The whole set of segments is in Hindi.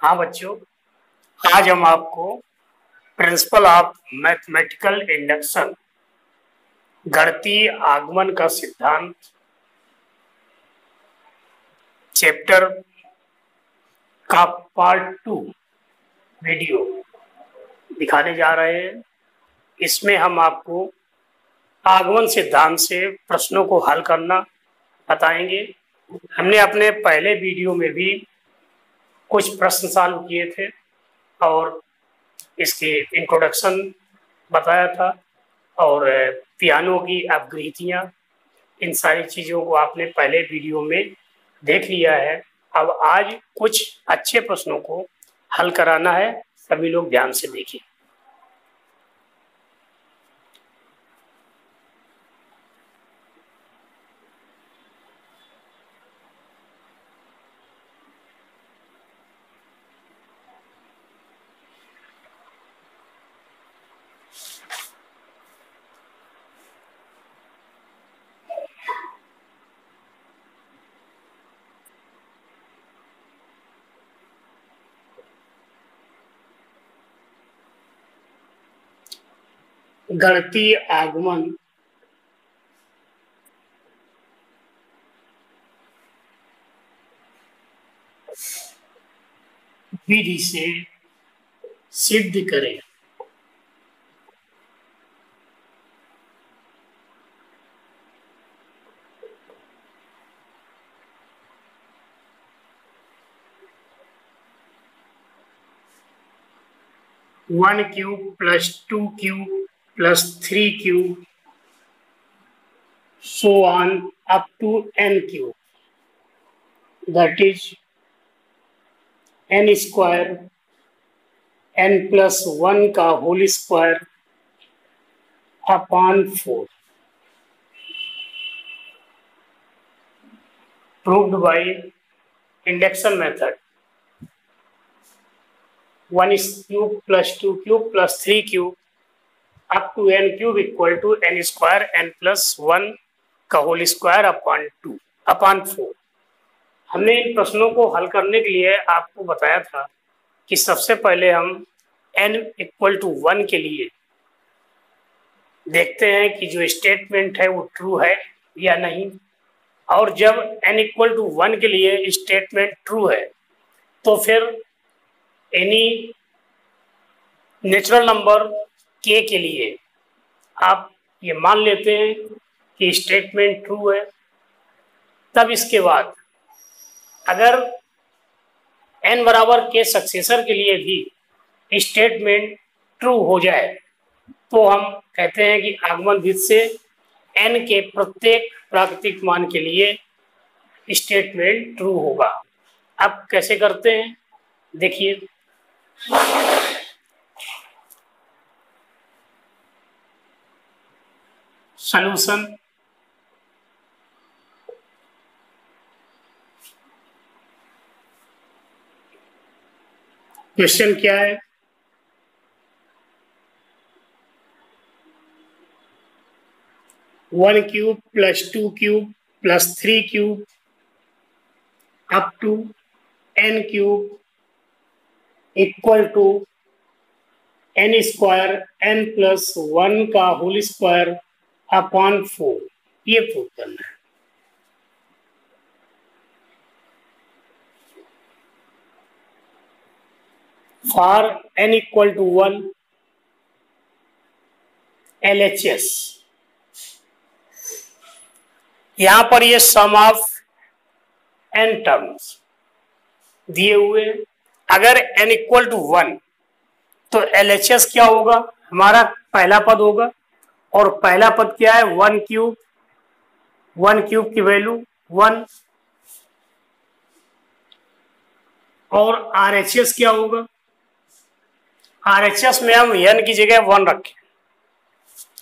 हाँ बच्चों, आज हम आपको प्रिंसिपल ऑफ मैथमेटिकल इंडक्शन गणितीय आगमन का सिद्धांत चैप्टर का पार्ट 2 वीडियो दिखाने जा रहे हैं। इसमें हम आपको आगमन सिद्धांत से प्रश्नों को हल करना बताएंगे। हमने अपने पहले वीडियो में भी कुछ प्रश्न सॉल्व किए थे और इसके इंट्रोडक्शन बताया था और पियानो की अपग्रहितियाँ, इन सारी चीज़ों को आपने पहले वीडियो में देख लिया है। अब आज कुछ अच्छे प्रश्नों को हल कराना है, सभी लोग ध्यान से देखिए। गणितीय आगमन विधि से सिद्ध करें। One cube plus 2 cube plus 3 cube so on up to n cube, that is n square n plus 1 का whole square upon 4 proved by induction method। 1 cube plus 2 cube plus 3 cube up to n cube equal to n square n plus 1 का होल स्क्वायर अपॉन 4। हमने इन प्रश्नों को हल करने के लिए आपको बताया था कि सबसे पहले हम n इक्वल टू 1 के लिए देखते हैं कि जो स्टेटमेंट है वो ट्रू है या नहीं, और जब n इक्वल टू 1 के लिए स्टेटमेंट ट्रू है तो फिर एनी नेचुरल नंबर k के लिए आप ये मान लेते हैं कि स्टेटमेंट ट्रू है। तब इसके बाद अगर n बराबर के सक्सेसर के लिए भी स्टेटमेंट ट्रू हो जाए तो हम कहते हैं कि आगमन विधि से n के प्रत्येक प्राकृतिक मान के लिए स्टेटमेंट ट्रू होगा। अब कैसे करते हैं देखिए। सॉल्यूशन क्वेश्चन क्या है? One cube plus 2 cube plus 3 cube up to n cube equal to n square n plus 1 का होल स्क्वायर अपॉन 4, ये प्रूव करना है। For n equal to 1 LHS, यहां पर ये सम ऑफ n टर्म्स दिए हुए। अगर n इक्वल टू 1 तो LHS क्या होगा? हमारा पहला पद होगा, और पहला पद क्या है? 1 क्यूब की वैल्यू 1, और RHS क्या होगा? RHS में हम n की जगह 1 रखें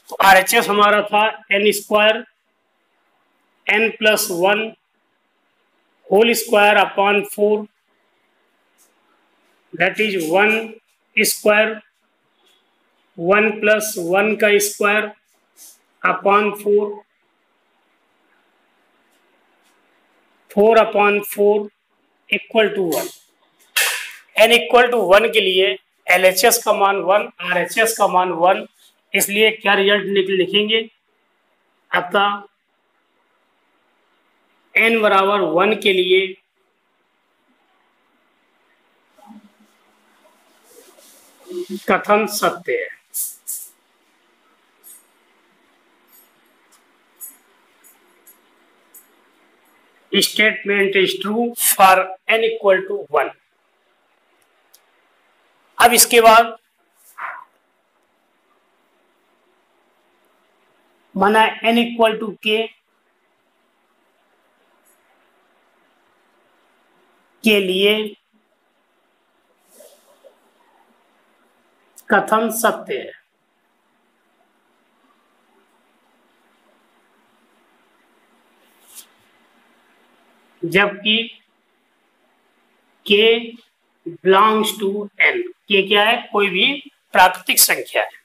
तो RHS हमारा था n square n plus 1 whole square upon 4, that is 1 square 1 plus 1 का square upon 4, 4 upon 4 equal to 1। n equal to 1 के लिए LHS का मान 1, RHS का मान 1, इसलिए क्या रिजल्ट लिखेंगे अतः n बराबर 1 के लिए कथन सत्य है। Statement is true for n equal to 1। अब इसके बाद माना n इक्वल टू k के लिए कथन सत्य है। जबकि k belongs to n, k क्या है, कोई भी प्राकृतिक संख्या है।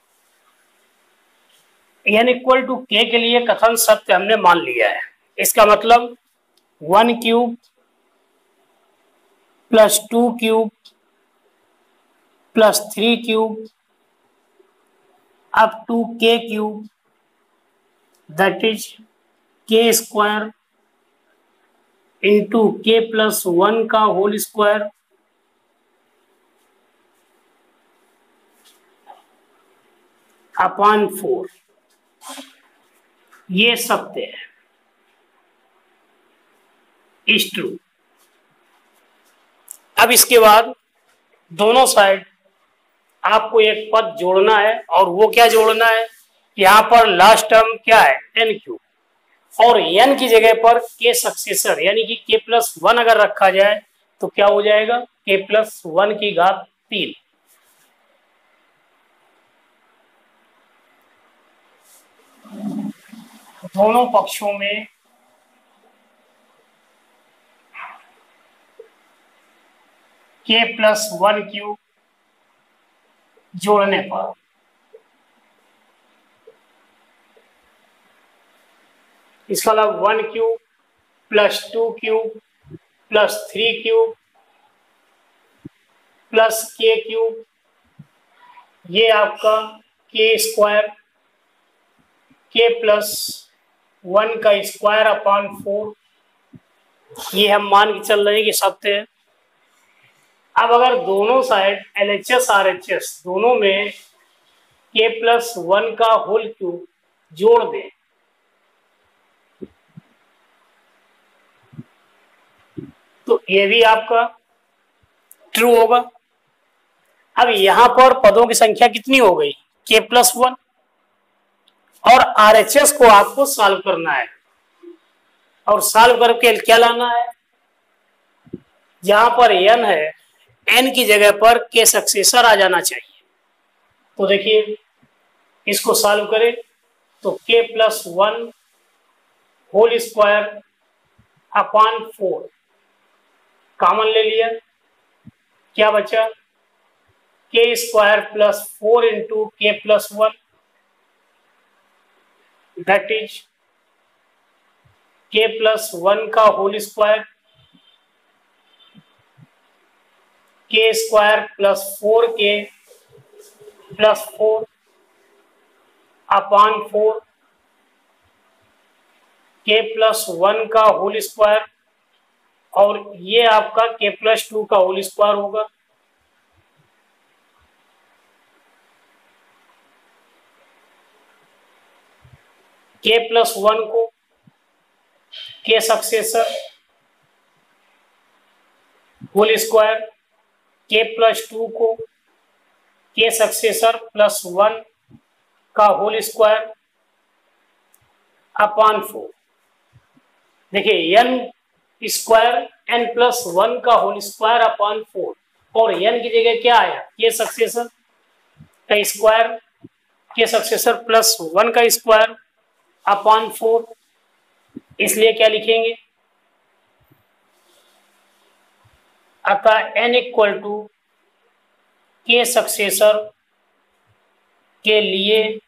n इक्वल टू k के लिए कथन सत्य हमने मान लिया है। इसका मतलब 1 cube plus 2 cube plus 3 cube up to k cube that is k square into k plus 1 का होल स्क्वायर अपॉन 4, ये सत्य है, इज ट्रू। अब इसके बाद दोनों साइड आपको एक पद जोड़ना है, और वो क्या जोड़ना है, यहाँ पर लास्ट टर्म क्या है n क्यूब, और n की जगह पर k सक्सेसर यानी कि k प्लस 1 अगर रखा जाए तो क्या हो जाएगा, k प्लस 1 की घात 3। दोनों पक्षों में k प्लस 1 क्यूब जोड़ने पर इसका मतलब 1 cube plus 2 cube plus 3 cube plus k cube, ये आपका k स्क्वायर, k प्लस 1 का स्क्वायर अपॉन 4, ये हम मान के चल रहे हैं कि सत्य है। अब अगर दोनों साइड LHS RHS दोनों में k प्लस 1 का होल क्यूब जोड़ दें तो ये भी आपका ट्रू होगा। अब यहां पर पदों की संख्या कितनी हो गई, k प्लस 1, और RHS को आपको सॉल्व करना है, और सॉल्व करके क्या लाना है, जहां पर n है n की जगह पर k सक्सेसर आ जाना चाहिए। तो देखिए इसको सॉल्व करें तो k plus 1 whole square upon 4 common ले लिया, क्या बचा, k square plus 4 into k plus 1 that is k plus 1 का whole square, k square plus 4k plus 4 upon 4 k plus 1 का होल स्क्वायर, और ये आपका k प्लस 2 का होल स्क्वायर होगा। k प्लस 1 को k successor whole square, k plus 2 को k सक्सेसर प्लस 1 का होल स्क्वायर अपॉन 4। देखिए n स्क्वायर n प्लस 1 का होल स्क्वायर अपॉन 4, और n की जगह क्या आया, k सक्सेसर का स्क्वायर, k सक्सेसर प्लस 1 का स्क्वायर अपॉन 4, इसलिए क्या लिखेंगे, अतः n equal to k successor के लिए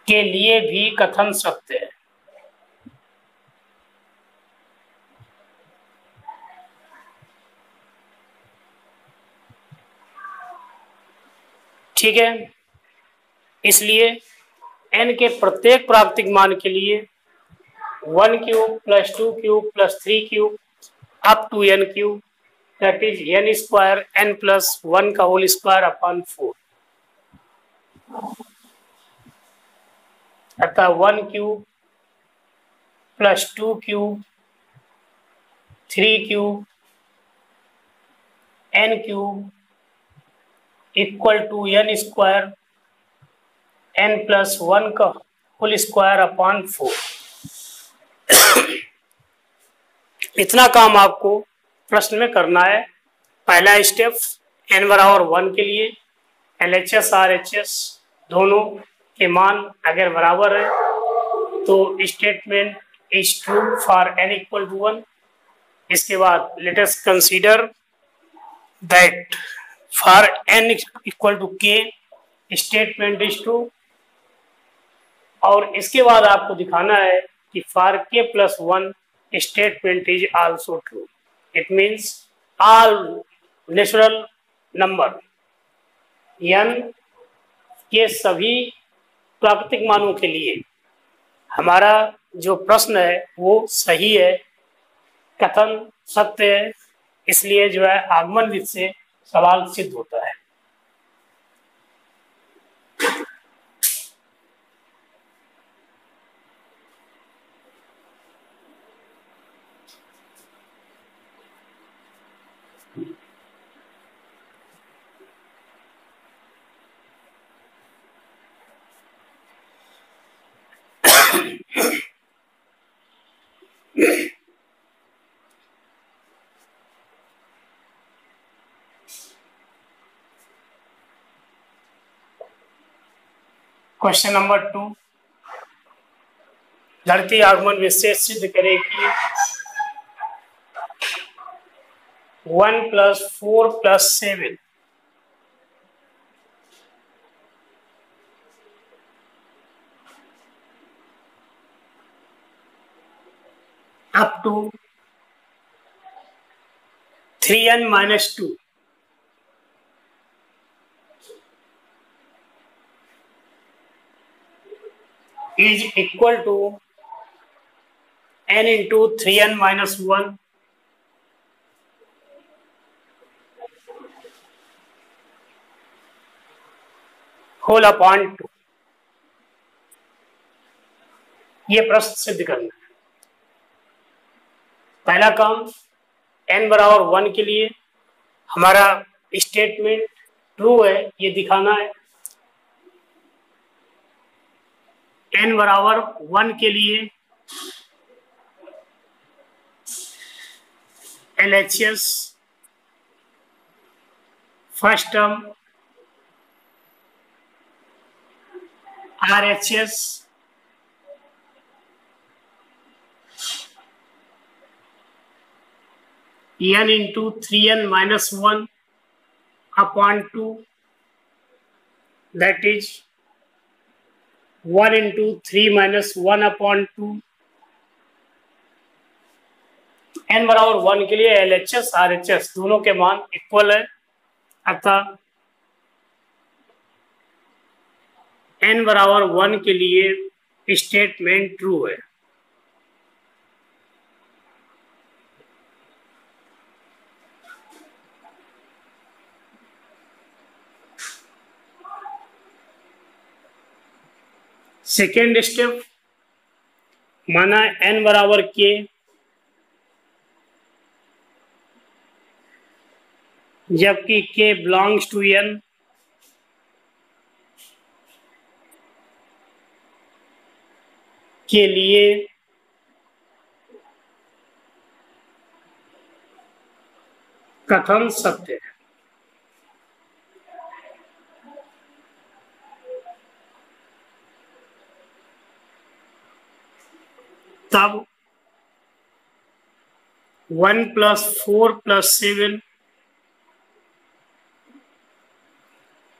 के लिए भी कथन सत्य है। ठीक है, इसलिए n के प्रत्येक प्राकृतिक मान के लिए 1 cube plus 2 cube plus 3 cube up to n cube, that is n square n plus 1 का होल स्क्वायर अपॉन 4, अतः 1 cube plus 2 cube 3 cube n cube equal to n square n plus 1 का होल स्क्वायर अपॉन 4। इतना काम आपको प्रश्न में करना है। पहला स्टेप n बराबर 1 के लिए LHS RHS दोनों के मान अगर बराबर है तो statement is true for n equal to 1। इसके बाद let us consider that for n equal to k statement is true, और इसके बाद आपको दिखाना है कि for k plus 1 statement is also true. It means all natural number n के सभी प्राकृतिक मानों के लिए हमारा जो प्रश्न है वो सही है, कथन सत्य है, इसलिए जो है आगमन विधि से सवाल सिद्ध होता है। क्वेश्चन नंबर 2, धरती आगमन विशेष सिद्ध करे कि 1 plus 4 plus 7 up to 3n minus 2 is equal to n into 3n minus 1 whole upon 2। ये प्रश्न सिद्ध करना है। पहला काम n बराबर 1 के लिए हमारा स्टेटमेंट ट्रू है ये दिखाना है। n बराबर 1 के लिए LHS first term RHS n into 3n minus 1 upon 2, that is 1 into 3 minus 1 upon 2। n बराबर 1 के लिए LHS RHS दोनों के मान इक्वल है, अतः n बराबर 1 के लिए स्टेटमेंट ट्रू है। सेकेंड स्टेप, माना n बराबर k जबकि k बिलोंग्स टू n, के लिए कथन सत्य है। तब 1 plus 4 plus 7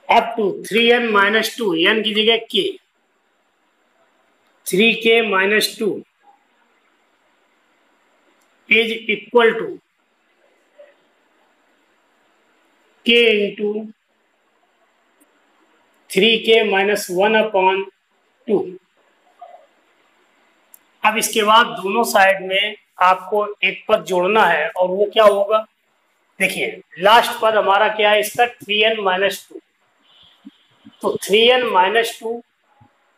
up to 3n minus 2 n की जगह k 3k-2 is equal to k into 3k-1/2। अब इसके बाद दोनों साइड में आपको एक पद जोड़ना है और वो क्या होगा, देखिए लास्ट पद हमारा क्या है इसका 3n-2। तो 3n-2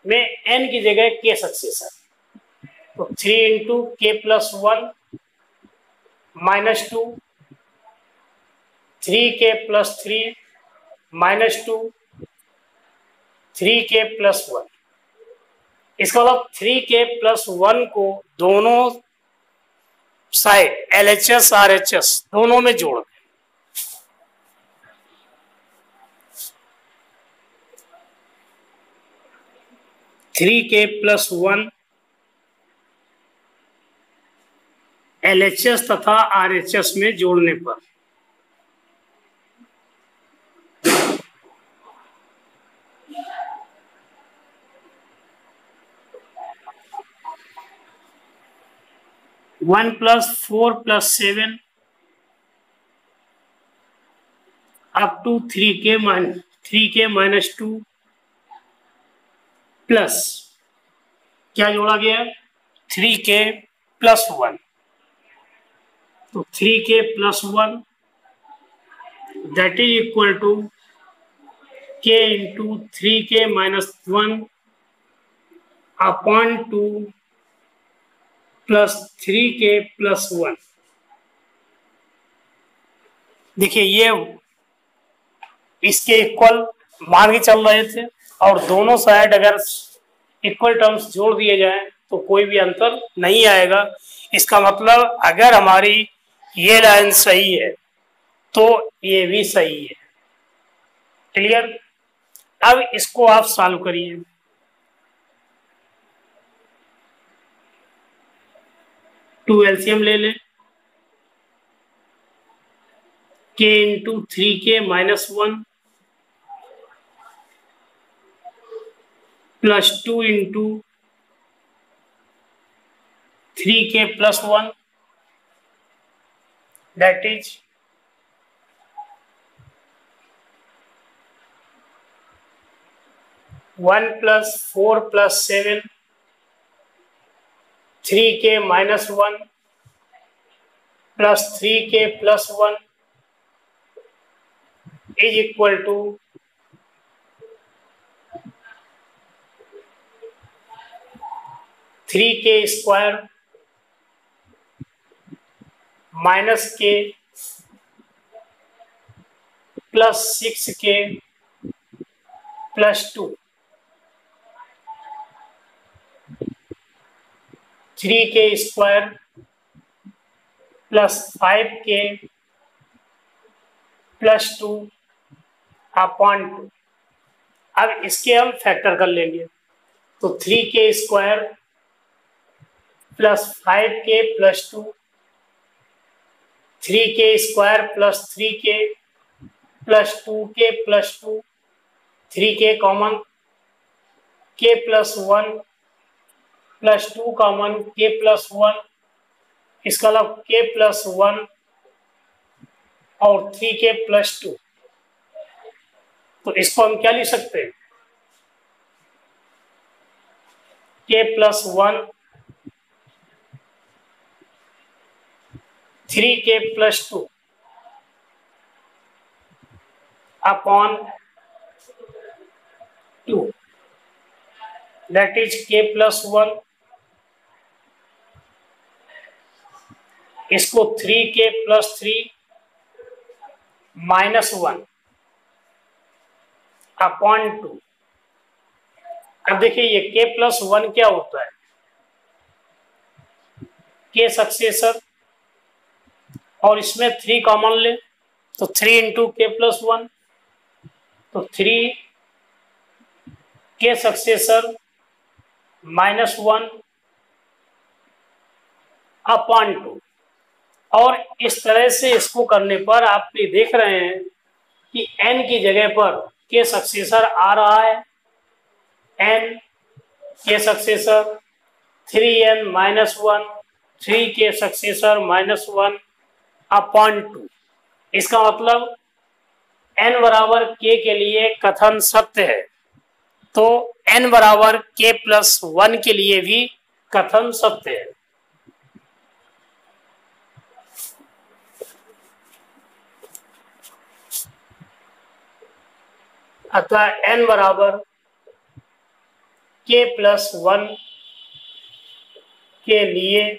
में n की जगह k सक्सेसर, तो 3 इंटू k+1 -2, 3k+3 -2, 3k+1। इसका मतलब 3k+1 को दोनों साइड LHS RHS दोनों में जोड़ दें। थ्री के प्लस 1 LHS तथा RHS में जोड़ने पर 1 + 4 + 7 अप टू 3k-2 प्लस क्या जोड़ा गया 3k+1, तो 3k+1 that is equal to k into 3k-1/2 plus 3k+1। देखिए ये इसके इक्वल मान के चल रहे थे और दोनों साइड अगर इक्वल टर्म्स जोड़ दिए जाएं तो कोई भी अंतर नहीं आएगा। इसका मतलब अगर हमारी ये लाइन सही है तो ये भी सही है। क्लियर। अब इसको आप सॉल्व करिए। टू एलसीएम ले लें। k into 3k-1 plus 2 into 3k+1 that is 1 + 4 + 7 3k-1 plus 3k+1 is equal to 3k² - k plus 6k plus 2 3k² plus 5k plus 2/2। अब इसके हम फैक्टर कर लेंगे तो 3k² plus 5k plus 2, 3k² plus 3k plus 2k plus 2, 3k common, k+1 plus 2 common, k+1, इसका मतलब k+1 और 3k+2। तो इसको हम क्या लिख सकते हैं k+1 3k+2 upon 2 that is k+1। इसको 3k+3 -1 अपॉन 2। अब देखिए ये k+1 क्या होता है, k सक्सेसर और इसमें 3 कॉमन ले तो 3 इंटू k+1, तो 3k सक्सेसर -1 अपॉन 2। और इस तरह से इसको करने पर आप ये देख रहे हैं कि n की जगह पर k सक्सेसर आ रहा है, n के सक्सेसर, 3n माइनस 1, 3 के सक्सेसर माइनस 1 अपॉन 2। इसका मतलब n बराबर k के लिए कथन सत्य है, तो n बराबर k प्लस 1 के लिए भी कथन सत्य है। अतः n बराबर k प्लस 1 के लिए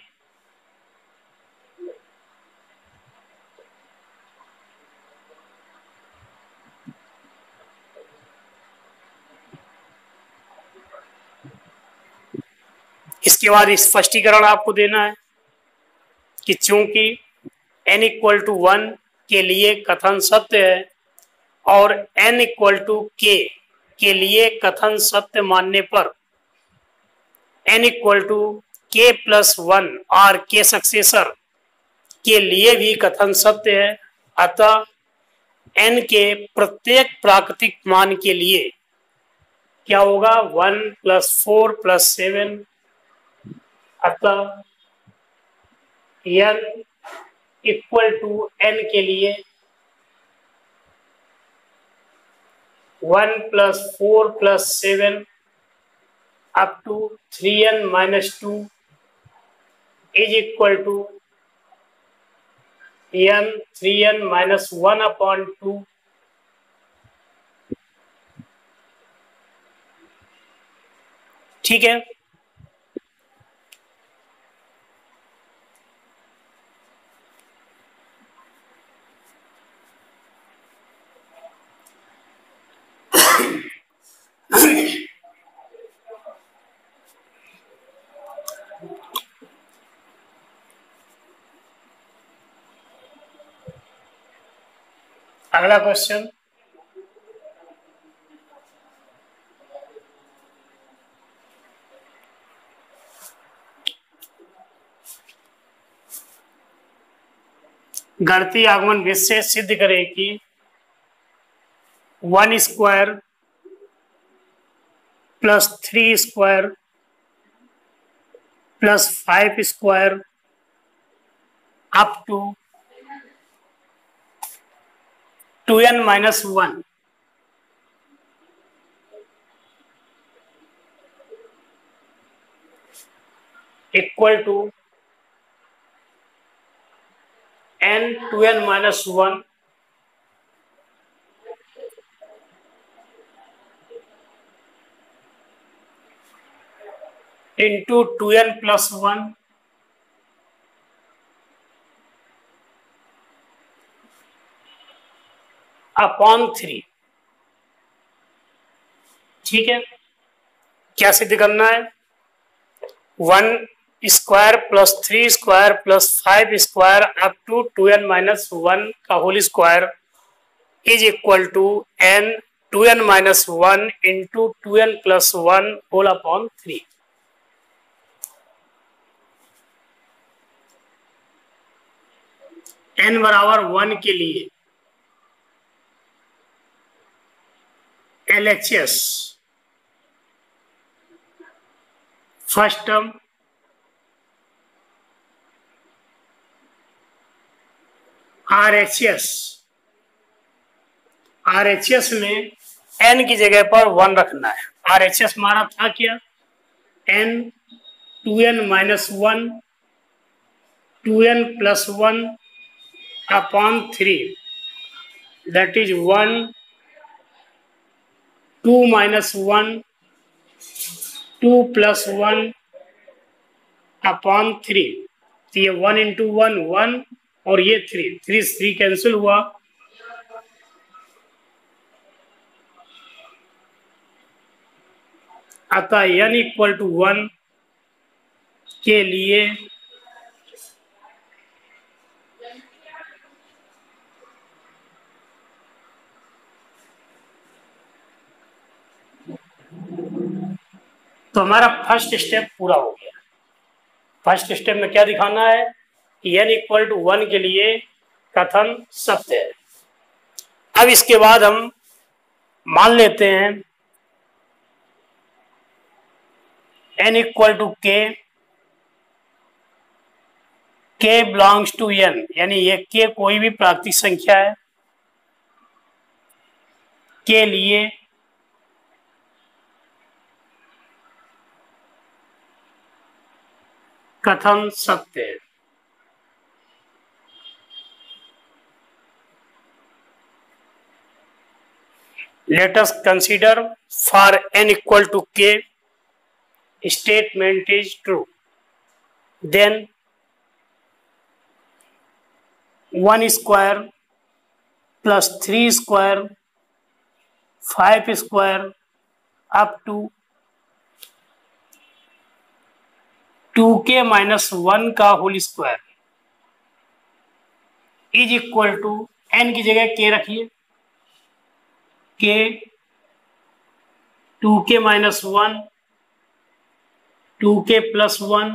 इसके बाद स्पष्टीकरण आपको देना है कि चूंकि n इक्वल टू 1 के लिए कथन सत्य है और n इक्वल टू k के लिए कथन सत्य मानने पर n equal to k plus 1 और k सक्सेसर के लिए भी कथन सत्य है। अतः n के प्रत्येक प्राकृतिक मान के लिए क्या होगा, 1 प्लस 4 प्लस 7। अतः n इक्वल टू n के लिए 1 plus 4 plus 7 up to 3n minus 2 is equal to n 3n minus 1 upon 2। ठीक है, अगला क्वेश्चन। गणितीय आगमन विधि से सिद्ध करें कि 1 square plus 3 square plus 5 square up to 2n minus 1 equal to n 2n minus 1 into 2n plus 1 upon 3। ठीक है, क्या सिद्ध करना है, 1 square plus 3 square plus 5 square up to 2n minus 1 का whole square is equal to n 2n minus 1 into 2n plus 1 whole upon 3। n बराबर 1 के लिए LHS फर्स्ट टर्म RHS में n की जगह पर 1 रखना है। RHS हमारा था क्या, n 2n minus 1 2n plus 1 upon 3 that is 1 2 minus 1 2 plus 1 upon 3। तो ये 1 इंटू 1 1 और ये 3 कैंसिल हुआ। अतः n इक्वल टू 1 के लिए तो हमारा फर्स्ट स्टेप पूरा हो गया। फर्स्ट स्टेप में क्या दिखाना है कि n इक्वल टू 1 के लिए कथन सत्य है। अब इसके बाद हम मान लेते हैं n इक्वल टू के, k बिलोंग्स टू n, यानी ये k कोई भी प्राकृतिक संख्या है के लिए कथन सत्य है। Let us consider for n equal to k statement is true, then 1 square plus 3 square 5 square up to 2k minus 1 का whole square is equal to, n की जगह k रखिए, k 2k minus 1 2k plus 1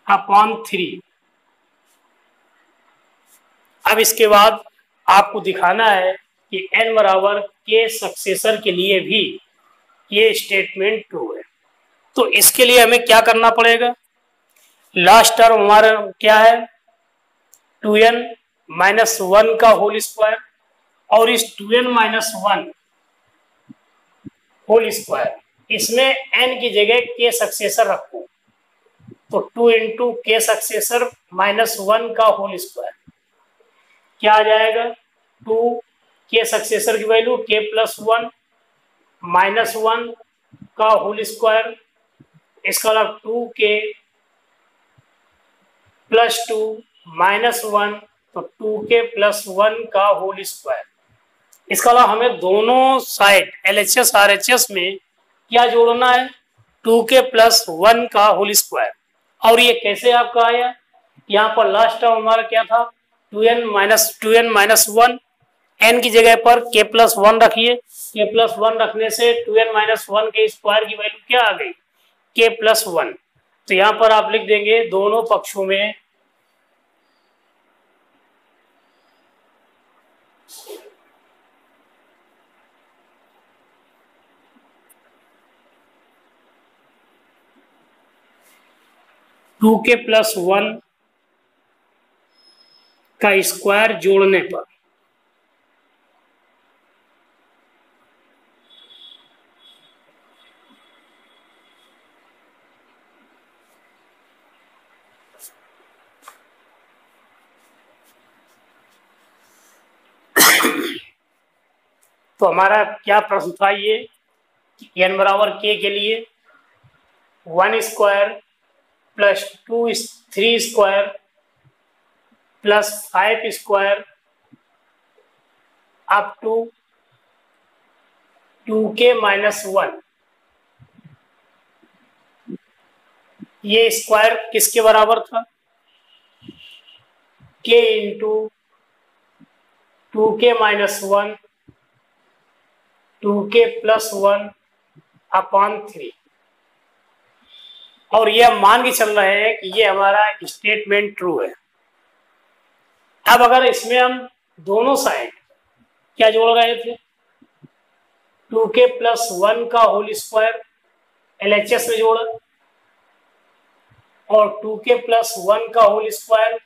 upon 3। अब इसके बाद आपको दिखाना है कि n बराबर k सक्सेसर के लिए भी ये स्टेटमेंट ट्रू है। तो इसके लिए हमें क्या करना पड़ेगा, लास्ट टर्म हमारा क्या है 2n माइनस 1 का होल स्क्वायर, और इस 2n माइनस 1 होल स्क्वायर इसमें n की जगह k सक्सेसर रखो, तो 2 इंटू के सक्सेसर माइनस 1 का होल स्क्वायर क्या आ जाएगा, 2 के सक्सेसर की वैल्यू k प्लस 1 माइनस 1 का होल स्क्वायर, इसका मतलब 2k प्लस 2 माइनस 1, तो 2k प्लस 1 का होल स्क्वायर। इसका अलावा हमें दोनों साइड LHS RHS में क्या जोड़ना है, 2k प्लस 1 का होल स्क्वायर। और ये कैसे आपका आया, यहाँ पर लास्ट टर्म हमारा क्या था 2n माइनस 1, n की जगह पर k प्लस 1 रखिए, k प्लस 1 रखने से 2n माइनस 1 के स्क्वायर की वैल्यू क्या आ गई k प्लस 1। तो यहाँ पर आप लिख देंगे दोनों पक्षों में टू के प्लस 1 का स्क्वायर जोड़ने पर तो हमारा क्या प्रश्न था, ये n बराबर k के लिए 1 square plus 3 square plus 5 square up to 2k minus 1, ये स्क्वायर किसके बराबर था, k into 2k minus 1 2k plus 1 upon 3। और यह मान के चल रहे हैं कि ये हमारा स्टेटमेंट ट्रू है। अब अगर इसमें हम दोनों साइड क्या जोड़ रहे थे, 2k प्लस 1 का होल स्क्वायर LHS में जोड़ा और 2k प्लस 1 का होल स्क्वायर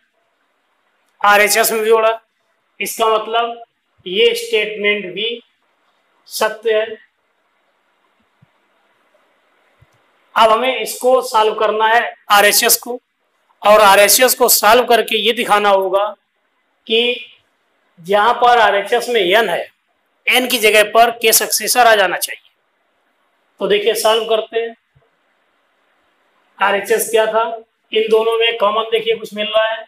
RHS में जोड़ा, इसका मतलब ये स्टेटमेंट भी सत्य है। अब हमें इसको सॉल्व करना है RHS को, और RHS को सॉल्व करके ये दिखाना होगा कि जहां पर RHS में n है, n की जगह पर k सक्सेसर आ जाना चाहिए। तो देखिए सॉल्व करते हैं। RHS क्या था, इन दोनों में कॉमन देखिए कुछ मिल रहा है,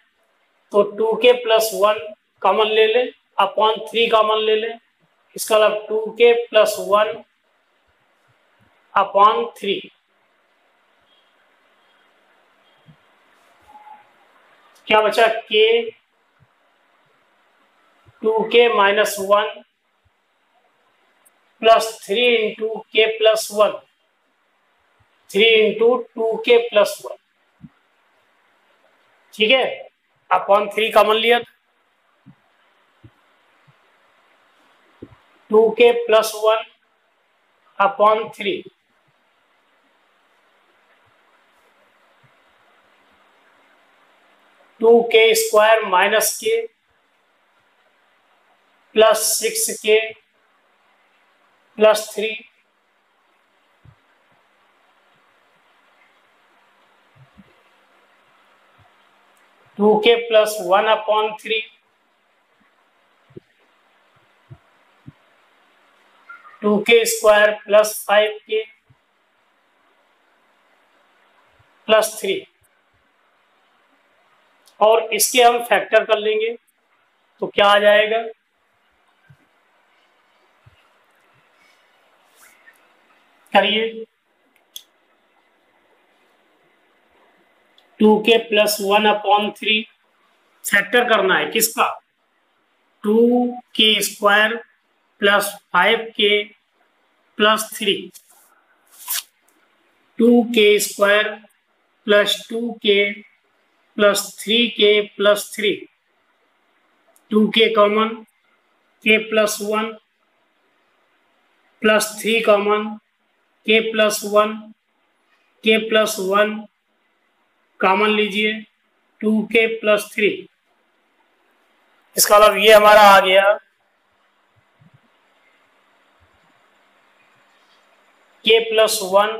तो 2k प्लस 1 कॉमन ले ले अपॉन 3 कॉमन ले ले, इसका मतलब 2k प्लस 1 अपॉन 3। क्या बचा, k 2k minus 1 plus 3 into k plus 1 3 into 2k plus 1, ठीक है, अपॉन 3 कॉमन लिया, 2k plus 1 upon 3, 2k² minus k plus 6k plus 3 2k plus 1/3 2k² plus 5k plus 3 और इसके हम फैक्टर कर लेंगे तो क्या आ जाएगा, करिए। 2k प्लस 1/3 फैक्टर करना है किसका, 2k² plus 5k plus 3 2k² plus 2k plus 3k plus 3 2k common, k plus 1 plus 3 common, k plus 1 k plus 1 common लीजिए 2k प्लस 3। इसका मतलब ये हमारा आ गया k plus 1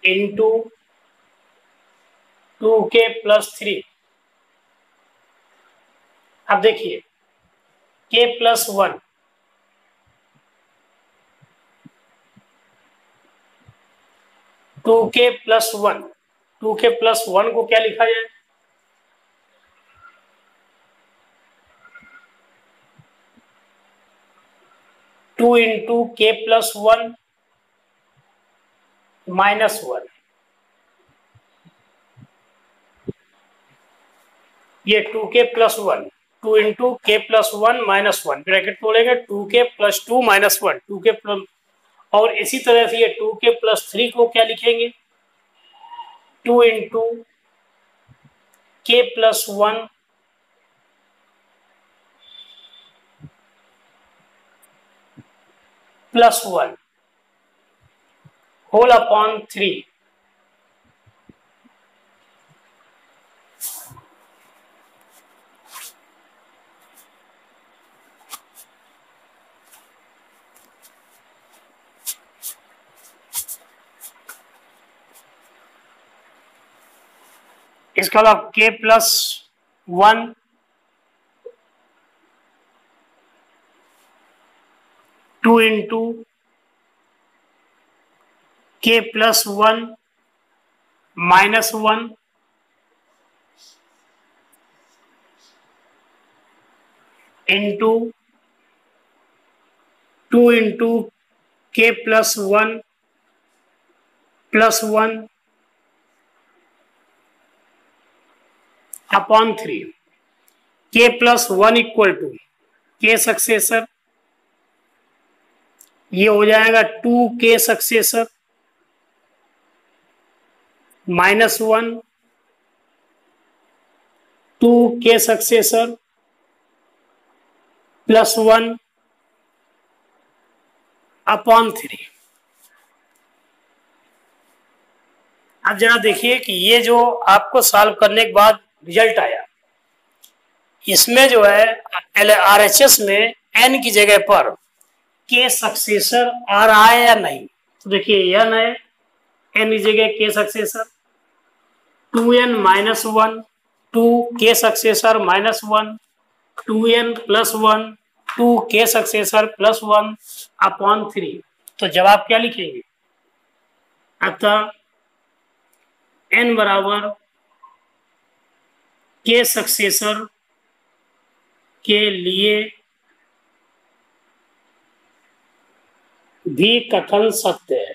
into 2k plus 3। अब देखिए k plus 1 2k plus 1 2k plus 1 को क्या लिखा जाए, two into k plus 1 minus 1, ये 2k plus 1 2 into k plus 1 minus 1 bracket तोड़ेंगे 2k plus 2 minus 1 2k plus, और इसी तरह से ये 2k प्लस 3 को क्या लिखेंगे 2 into k plus 1 plus 1 whole upon 3। इसका मतलब k plus 1 2 into k plus 1 minus 1 into 2 into k plus 1 plus 1 upon 3। के प्लस 1 इक्वल टू के सक्सेसर, ये हो जाएगा 2k successor minus 1 2k successor plus 1 upon 3। अब जरा देखिए कि ये जो आपको सॉल्व करने के बाद रिजल्ट आया, इसमें जो है RHS में n की जगह पर k सक्सेसर आ रहा है या नहीं, तो देखिए n है, n की जगह k successor 2n minus 1 2k successor minus 1 2n plus 1 2k successor plus 1 upon 3। तो जवाब क्या लिखेंगे, अतः n बराबर k सक्सेसर के लिए भी कथन सत्य है।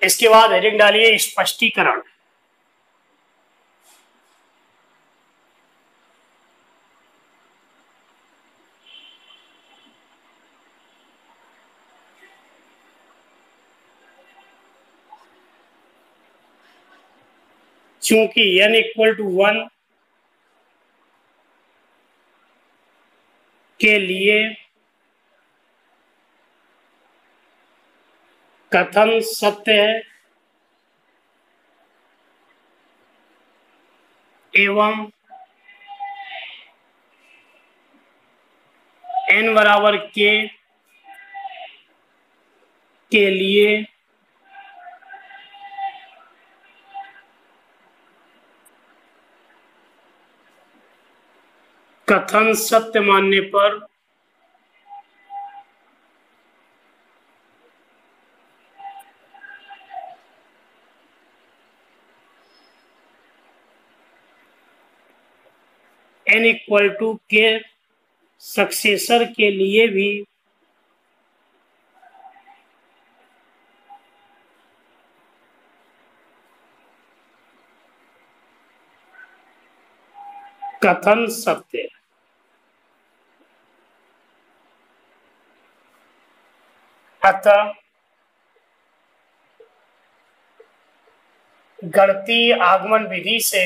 इसके बाद हेडिंग डालिए स्पष्टीकरण। चूंकि n = 1 के लिए कथन सत्य है एवं n बराबर k के लिए कथन सत्य मानने पर n = k सक्सेसर के लिए भी कथन सत्य है। अतः गणितीय आगमन विधि से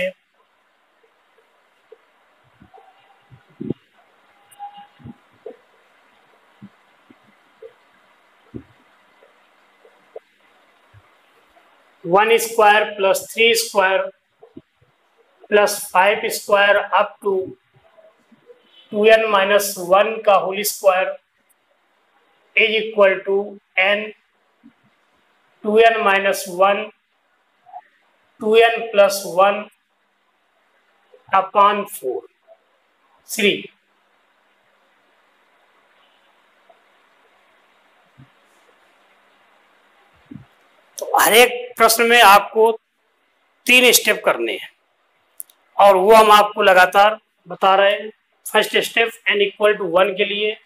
one square plus 3 square plus 5 square up to 2n-1 का whole square is equal to n 2n-1 2n+1 upon 4 3। तो हर एक प्रश्न में आपको 3 स्टेप करने हैं और वो हम आपको लगातार बता रहे हैं। फर्स्ट स्टेप n = 1 के लिए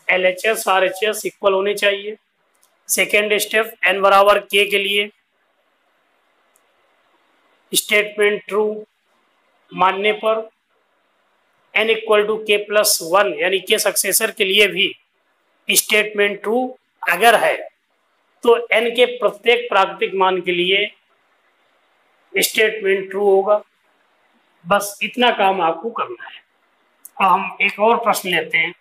LHS RHS इक्वल होने चाहिए। सेकेंड स्टेप n बराबर k के लिए स्टेटमेंट ट्रू मानने पर n = k+1 यानी k सक्सेसर के लिए भी स्टेटमेंट ट्रू अगर है तो n के प्रत्येक प्राकृतिक मान के लिए स्टेटमेंट ट्रू होगा। बस इतना काम आपको करना है। अब हम एक और प्रश्न लेते हैं।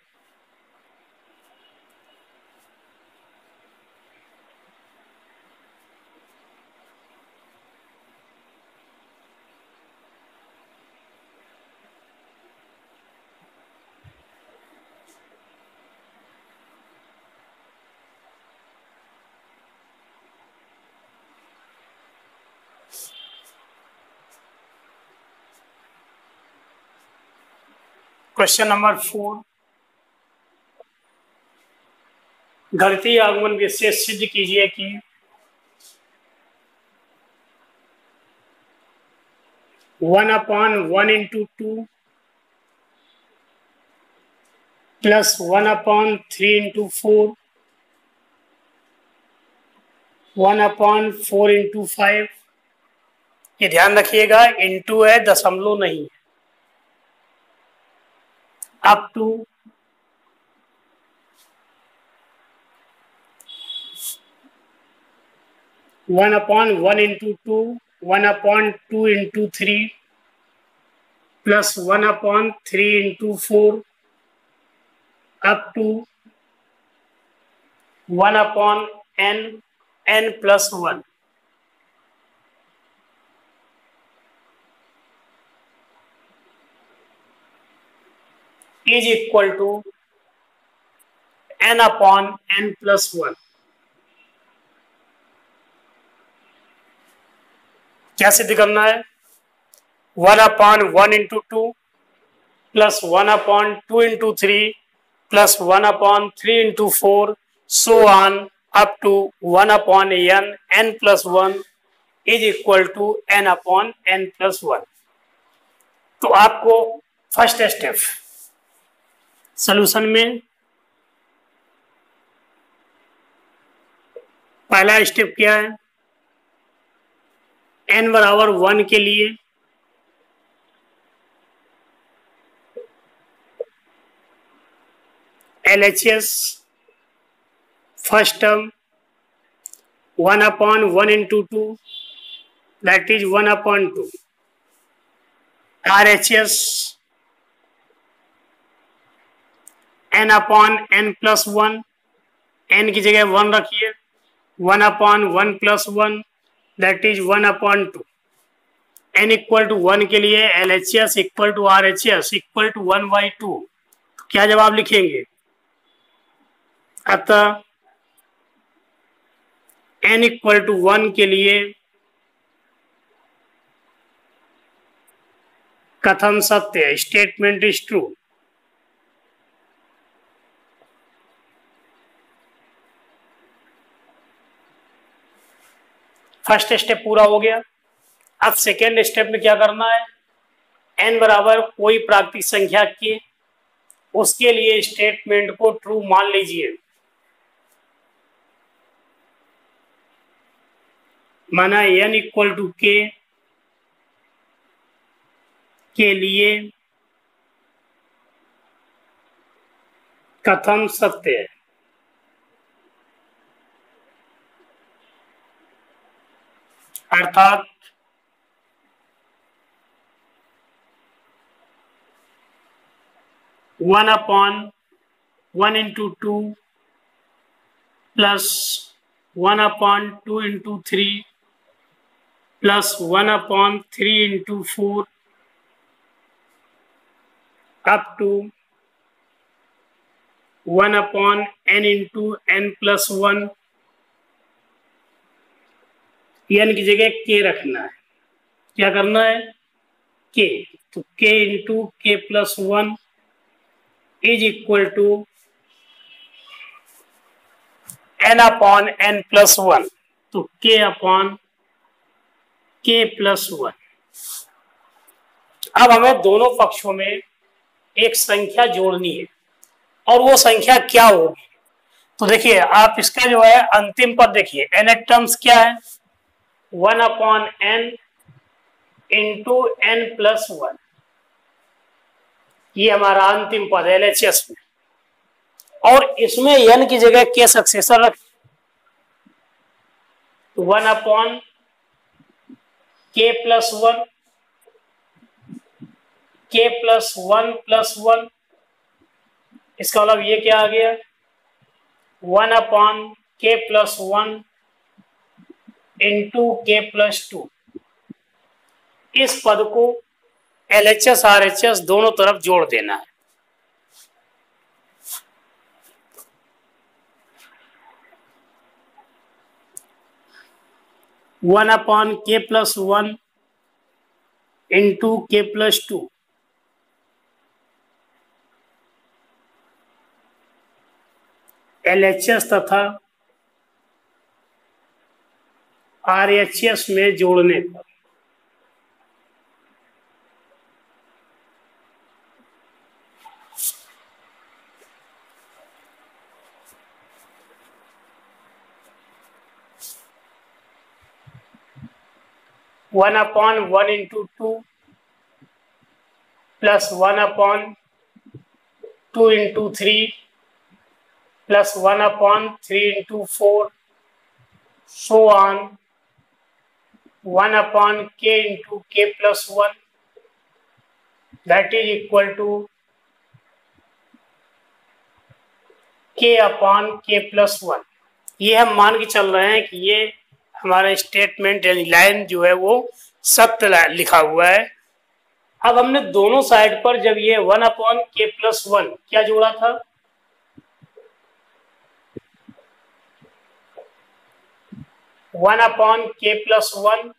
क्वेश्चन नंबर 4, गणितीय आगमन विशेष सिद्ध कीजिए कि one upon 1 × 2 plus 1 upon 3 × 4 1 upon 4 × 5। ये ध्यान रखिएगा, इंटू है, दशमलव नहीं है। Up to 1 upon 1 × 2 1 upon 2 × 3 plus 1 upon 3 × 4 up to 1 upon n+1। Is equal to n upon n+1। क्या सिद्ध करना है? 1 upon 1 × 2 plus 1 upon 2 × 3 plus 1 upon 3 × 4 so on up to 1 upon n+1 is equal to n upon n+1। तो आपको फर्स्ट स्टेप सॉल्यूशन में पहला स्टेप क्या है? n बराबर 1 के लिए LHS first term 1 upon 1 × 2 that is 1 upon 2 RHS n upon n plus 1, n की जगह 1 रखिए, 1 upon 1 plus 1 that is 1 upon 2। n equal to 1 के लिए LHS equal to RHS equal to 1/2। क्या जवाब लिखेंगे? अतः n इक्वल टू 1 के लिए कथन सत्य है, statement is true. First step पूरा हो गया। अब सेकेंड स्टेप में क्या करना है? n बराबर कोई प्राकृतिक संख्या के, उसके लिए स्टेटमेंट को ट्रू मान लीजिए। माना n इक्वल टू के लिए कथन सत्य है। अर्थात one upon 1 into 2 plus 1 upon 2 into 3 plus 1 upon 3 into 4 up to 1 upon n into n plus 1। n की जगह k रखना है। क्या करना है? k, तो k into k plus 1 is equal to n upon n plus 1, तो k अपॉन k प्लस 1। अब हमें दोनों पक्षों में एक संख्या जोड़नी है, और वो संख्या क्या होगी? तो देखिए, आप इसका जो है अंतिम पद देखिए, n टर्म्स क्या है? 1 upon n into n plus 1, ये हमारा अंतिम पद है LHS में। और इसमें n की जगह k सक्सेसर रख, 1 upon k plus 1, k plus 1 plus 1, इसका मतलब ये क्या आ गया? 1 upon k plus 1 into k plus 2। इस पद को LHS RHS दोनों तरफ जोड़ देना है। One upon k plus 1 into k plus 2, LHS तथा RHS में जोड़ने पर one upon 1 into 2 plus 1 upon 2 into 3 plus 1 upon 3 into 4 so on 1 upon k into k plus 1 that is equal to k upon k plus 1। ये हम मान के चल रहे हैं कि ये हमारा स्टेटमेंट यानी लाइन जो है वो सत्य लिखा हुआ है। अब हमने दोनों साइड पर जब ये 1 अपॉन k प्लस 1 क्या जोड़ा था? 1 upon k plus 1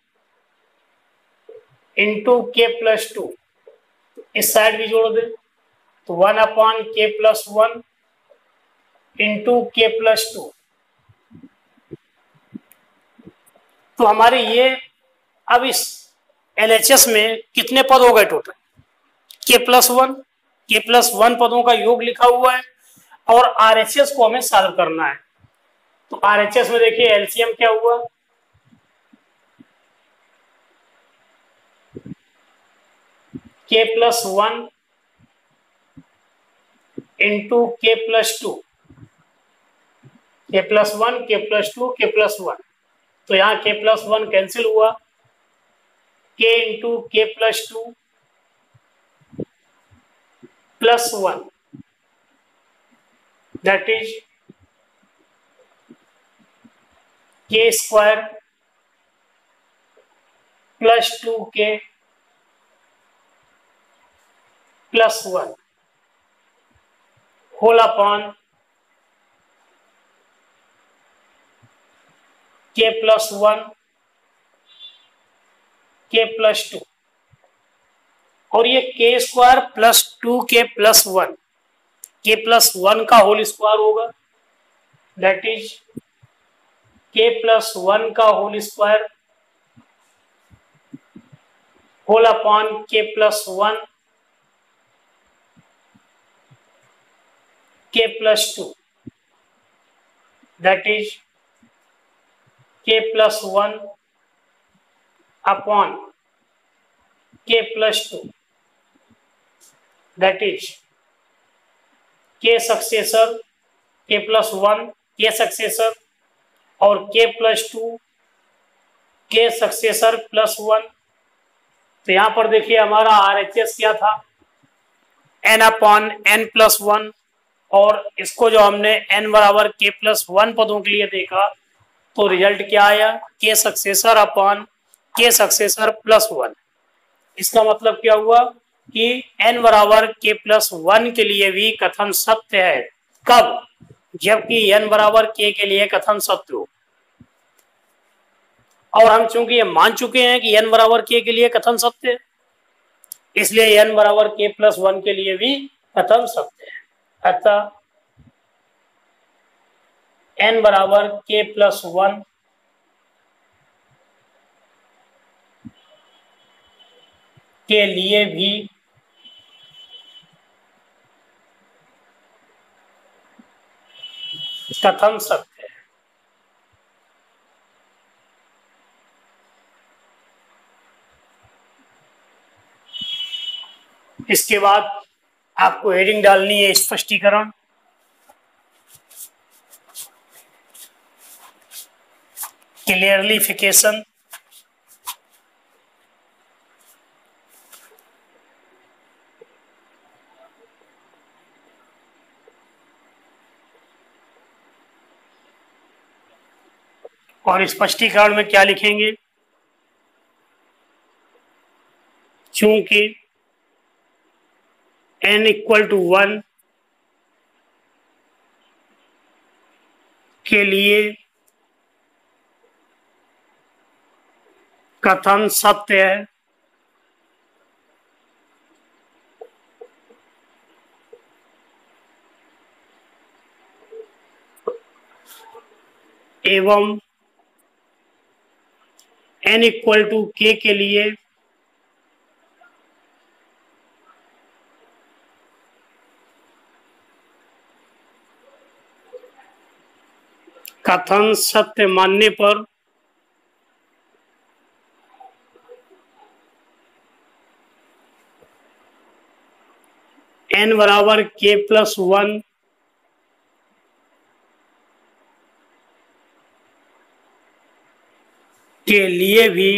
into k plus 2, इस साइड भी जोड़ दे, तो 1 upon k plus 1 into k plus 2। तो हमारे ये अब इस LHS में कितने पद हो गए टोटल? k प्लस 1 पदों का योग लिखा हुआ है, और RHS को हमें सॉल्व करना है। तो RHS में देखिए LCM क्या हुआ? k plus 1 into k plus 2, k plus 1 k plus 2 k plus 1, तो यहाँ k प्लस 1 कैंसिल हुआ, k into k plus 2 plus 1 that is k square plus 2k plus 1 whole upon k plus 1 k plus 2, और ये k square plus 2k plus 1 k plus 1 का होल स्क्वायर होगा, दैट इज k प्लस 1 का whole square whole upon k plus 1 k plus 2, that is k plus 1 upon k plus 2, that is k successor k plus 1 k successor और k plus 2 k successor plus 1। तो यहां पर देखिए हमारा RHS क्या था, n अपॉन n प्लस 1, और इसको जो हमने n बराबर k प्लस 1 पदों के लिए देखा तो रिजल्ट क्या आया, k successor upon k successor plus 1। इसका मतलब क्या हुआ कि n बराबर k प्लस 1 के लिए भी कथन सत्य है, कब, जबकि n बराबर k के लिए कथन सत्य हो। और हम चूंकि ये मान चुके हैं कि n बराबर k के लिए कथन सत्य है, इसलिए n बराबर k प्लस 1 के लिए भी कथन सत्य है। अतः n बराबर k प्लस 1 के लिए भी कथन सत्य है। इसके बाद आपको हेडिंग डालनी है स्पष्टीकरण। क्लियरलीफिकेशन, और स्पष्टीकरण में क्या लिखेंगे, चूंकि n इक्वल टू 1 के लिए कथन सत्य है, एवं n इक्वल टू k के लिए कथन सत्य मानने पर n बराबर k प्लस 1 के लिए भी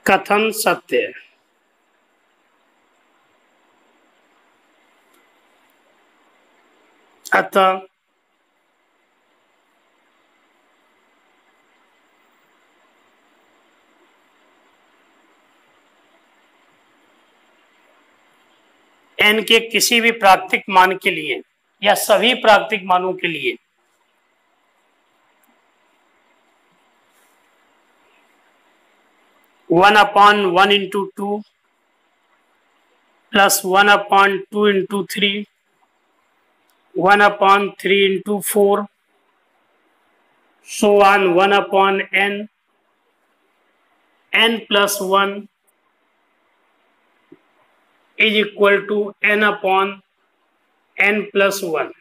कथन सत्य है। अतः n के किसी भी प्राकृतिक मान के लिए या सभी प्राकृतिक मानों के लिए one upon 1 into 2 plus 1 upon 2 into 3, 1 upon 3 into 4, so on 1 upon n plus 1 is equal to n upon n plus 1।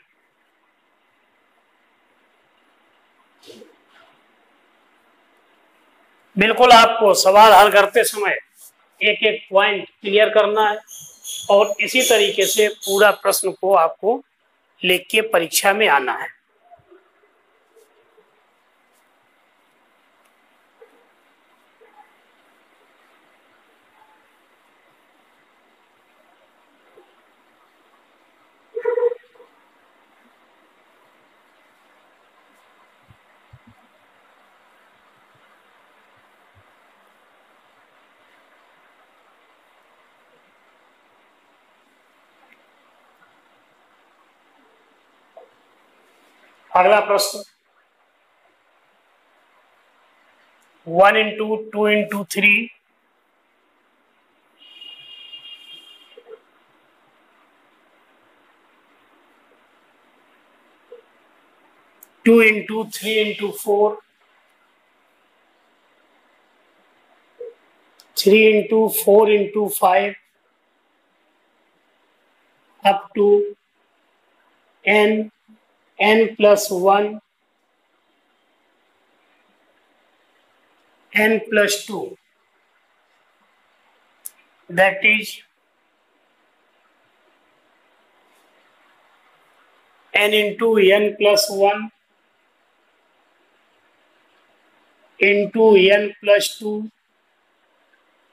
बिल्कुल आपको सवाल हल करते समय एक एक पॉइंट क्लियर करना है और इसी तरीके से पूरा प्रश्न को आपको लिख के परीक्षा में आना है। अगला प्रश्न 1 into 2 into 3 2 into 3 into 4 3 into 4 into 5 up to n plus 1 n plus 2, that is n into n plus 1 into n plus 2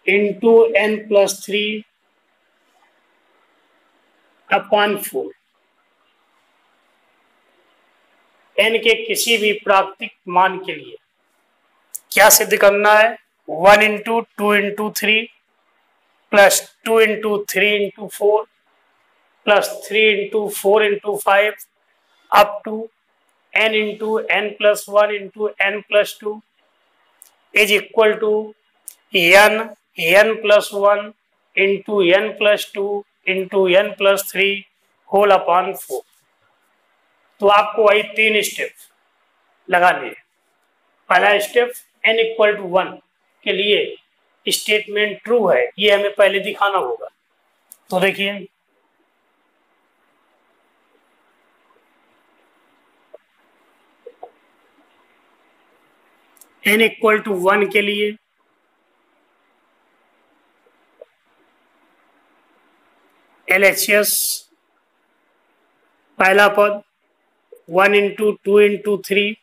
into n plus 3 upon 4। n के किसी भी प्राकृतिक मान के लिए क्या सिद्ध करना है? 1 into 2 into 3 plus 2 into 3 into 4 plus 3 into 4 into 5 up to n into n plus 1 into n plus 2 is equal to n plus 1 into n plus 2 into n plus 3 whole upon 4। तो आपको वही 3 स्टेप लगाने हैं। पहला स्टेप n इक्वल टू 1 के लिए स्टेटमेंट ट्रू है, ये हमें पहले दिखाना होगा। तो देखिए n इक्वल टू 1 के लिए LHS पहला पद 1 into 2 into 3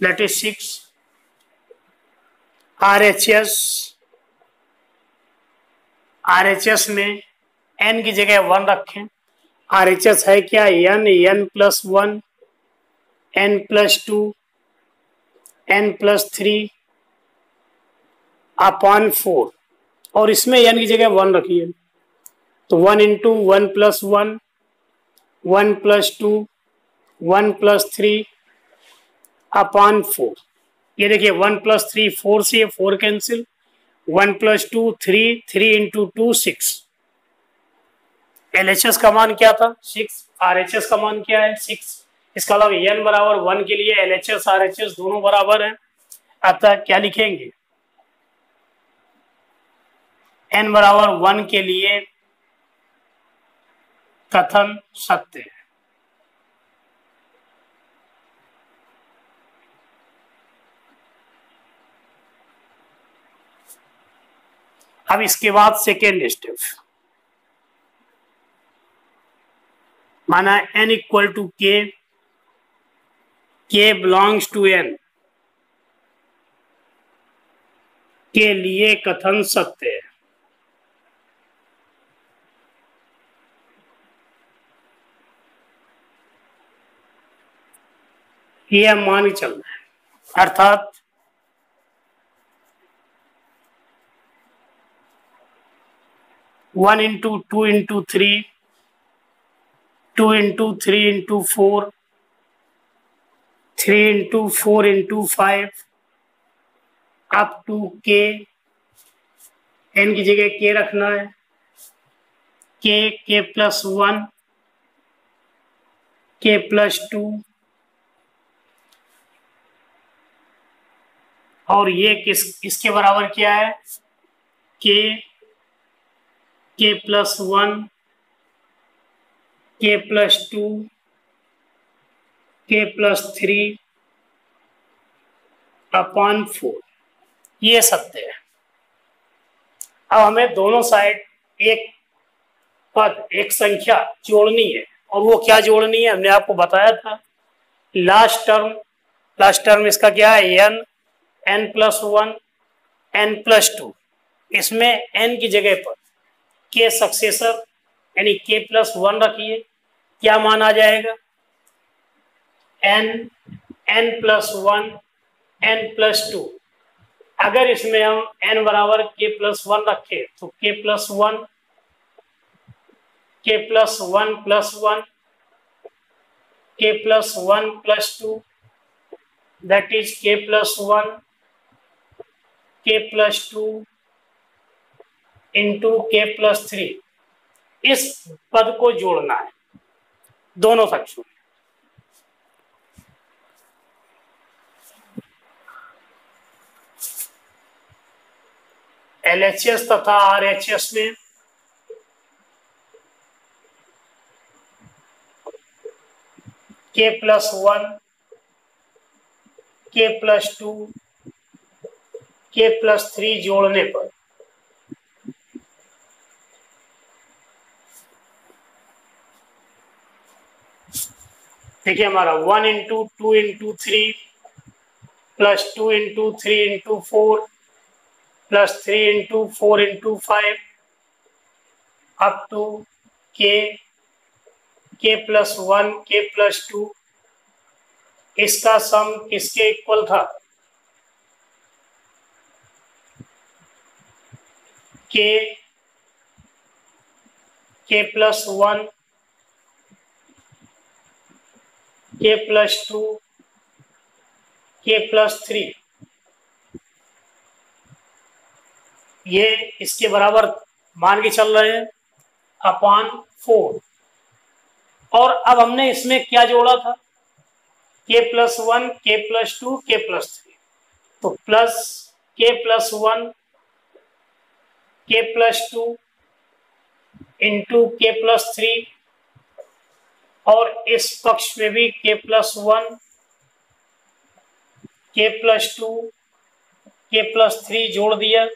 that is 6। RHS में n की जगह 1 रखें। RHS है क्या? n plus 1 n plus 2 n plus 3 upon 4, और इसमें n की जगह 1 रखिए। तो 1 into 1 plus 1 1 plus 2 1 plus 3 upon 4। ये देखिए 1 प्लस 3 4 से 4 कैंसिल, 1 प्लस 2 3 3 इंटू 2 6। LHS का मान क्या था? 6। RHS का मान क्या है? 6। इसका अलावा n बराबर 1 के लिए LHS RHS दोनों बराबर हैं, अतः क्या लिखेंगे? n बराबर 1 के लिए कथन सत्य है। अब इसके बाद सेकेंड स्टेप, माना n equal to k belongs to n के लिए कथन सत्य है। ये मान के चलना है, अर्थात one into 2 into 3 2 into 3 into 4 3 into 4 into 5 up to k, n की जगह k रखना है। k प्लस 1 k प्लस 2, और ये इसके बराबर क्या है? k plus 1 k plus 2 k plus 3 upon 4। ये सत्य है। अब हमें दोनों साइड एक पद एक संख्या जोड़नी है, और वो क्या जोड़नी है? हमने आपको बताया था लास्ट टर्म इसका क्या है? n plus 1 n plus 2। इसमें n की जगह पर k सक्सेसर यानी k प्लस 1 रखिए। क्या मान आ जाएगा? n plus 1 n plus 2। अगर इसमें हम n बराबर k प्लस 1 रखें तो k plus 1 plus 1 k plus 1 plus 2, that is k plus 1 k plus 2 into k plus 3, इस पद को जोड़ना है दोनों पक्षों में। LHS तथा RHS में k plus 1 k plus 2 k plus 3 जोड़ने पर देखिए हमारा 1 into 2 into 3 plus 2 into 3 into 4 plus 3 into 4 into 5 up to k plus 1 k plus 2, इसका सम किसके इक्वल था? k plus 1 k plus 2 k plus 3, ये इसके बराबर मान के चल रहे हैं अपॉन 4। और अब हमने इसमें क्या जोड़ा था? k plus 1 k plus 2 k plus 3, तो plus k plus 1 k plus 2 into k plus 3, और इस पक्ष में भी k plus 1 k plus 2 k plus 3 जोड़ दिया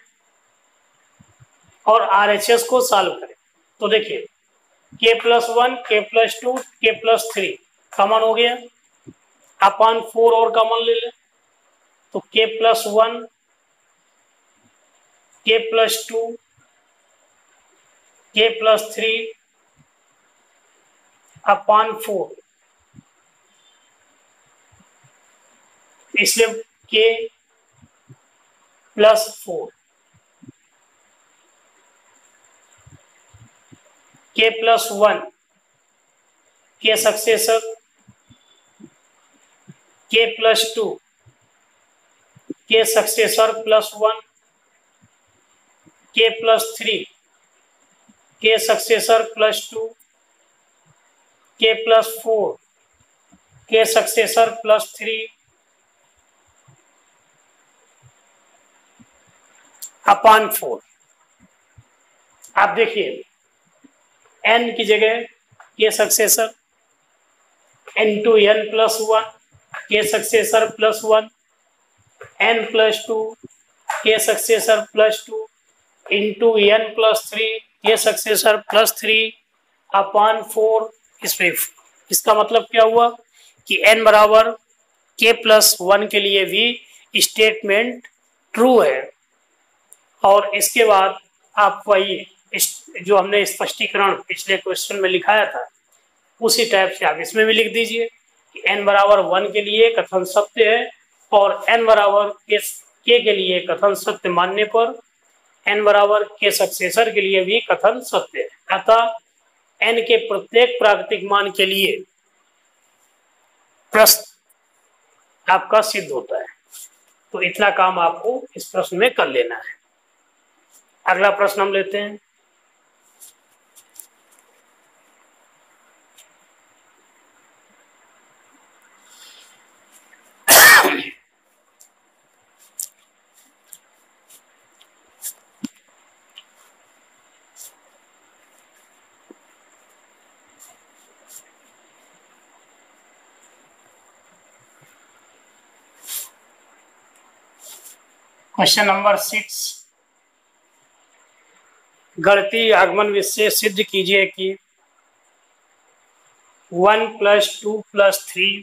और RHS को सॉल्व करें तो देखिए k plus 1 k plus 2 k plus 3 common हो गया, अपॉन 4 और कॉमन ले ले तो k plus 1 k plus 2 k plus 3 upon 4, इसलिए k plus 4 k plus 1 k successor k plus 2 k successor plus 1 k plus 3 k successor plus 2 k plus 4 k successor plus 3 upon 4। आप देखिए n की जगह k successor n to n plus 1 k successor plus 1 n plus 2 k successor plus 2 into n plus 3 k successor plus 3 upon 4। इसमें इसका मतलब क्या हुआ कि n बराबर k प्लस 1 के लिए भी स्टेटमेंट ट्रू है। और इसके बाद आप वही जो हमने स्पष्टीकरण पिछले क्वेश्चन में लिखाया था उसी टाइप से आप इसमें भी लिख दीजिए कि n बराबर 1 के लिए कथन सत्य है और n बराबर k के लिए कथन सत्य मानने पर n बराबर k सक्सेसर के लिए भी कथन सत्य है। अतः n के प्रत्येक प्राकृतिक मान के लिए प्रश्न आपका सिद्ध होता है। तो इतना काम आपको इस प्रश्न में कर लेना है। अगला प्रश्न हम लेते हैं। क्वेश्चन नंबर 6, गणितीय आगमन विशेष सिद्ध कीजिए कि 1 plus 2 plus 3